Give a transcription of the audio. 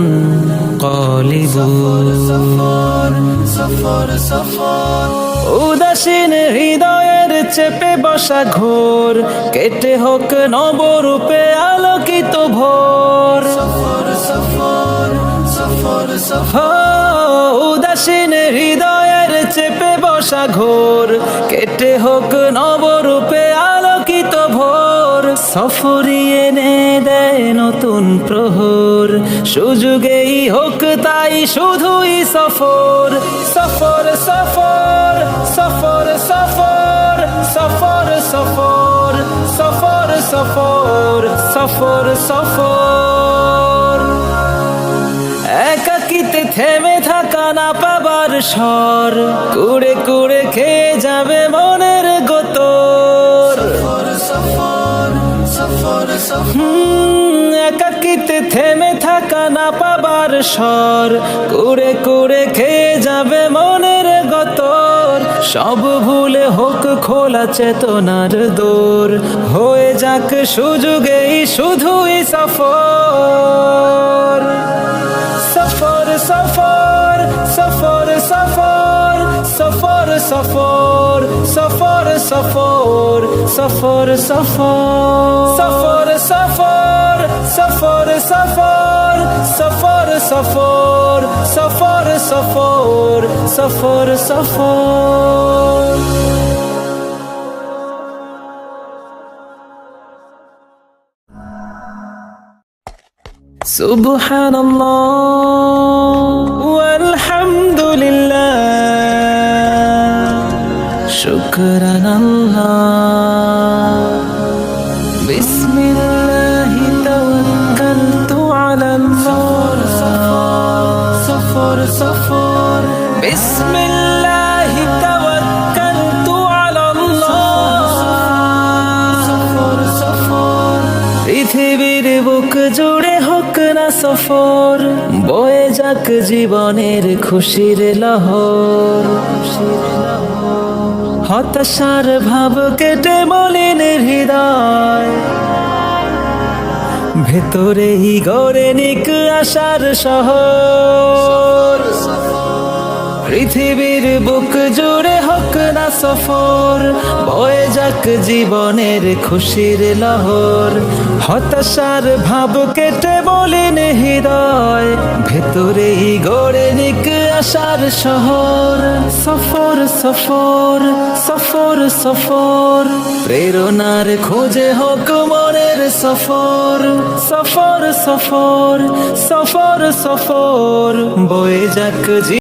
মুনকালিবুন। উদাসীন হৃদয়ের চেপে বসা ঘোর কেটে হোক নবরূপে আলোকিত ভোর। উদাসীন হৃদয়ের চেপে বসা ঘোর কেটে হোক নবরূপে আলোকিত ভোর। সফরই এনে দেয় নতুন প্রহর, সুযোগেই হোক তাই শুধুই সফর। সফর সফর সফর সফর সফর সফর সফর সফর সফর সফর। একাকিতে থেমে থাকা না পাবার স্বর, কুড়ে কুড়ে খেয়ে যাবে মনের গতর। একাকিতে থেমে থাকা না পাবার স্বর, কুড়ে কুড়ে খেয়ে যাবে মনের গতর। সব ভুলে হোক খোলা চেতনার দোর, হয়ে যাক সুযোগেই শুধুই সফর। সফর সফর সফর সফর সফর সফর সফর সফর সফর সফর সফর সফর সফর সফর সফর সফর সফর সফর সফর। সুবহানাল্লাহ ওয়ালহামদুলিল্লাহ, শুকরান আল্লাহ, বিসমিল্লাহি তাওয়াক্কালতু আলাল্লাহ। সফর সফর বিসমিল্লাহি তাওয়াক্কালতু আলাল্লাহ। সফর সফর পৃথিবীর বুক জুড়ে হোক না সফর, বয়ে যাক জীবনের খুশির লহর। হতাশার ভাব কেটে মলিন হৃদয়, ভেতরেই গড়ে নিক আশার শহর। পৃথিবীর বুক জুড়ে হোক না সফর, বয়ে যাক জীবনের খুশির লহর। হতাশার ভাব কেটে মলিন হৃদয়, ভেতরেই গড়ে নিক আশার শহর। সফর সফর সফর সফর প্রেরণার খোঁজে হোক মনের সফর। সফর সফর সফর সফর বয়ে যাক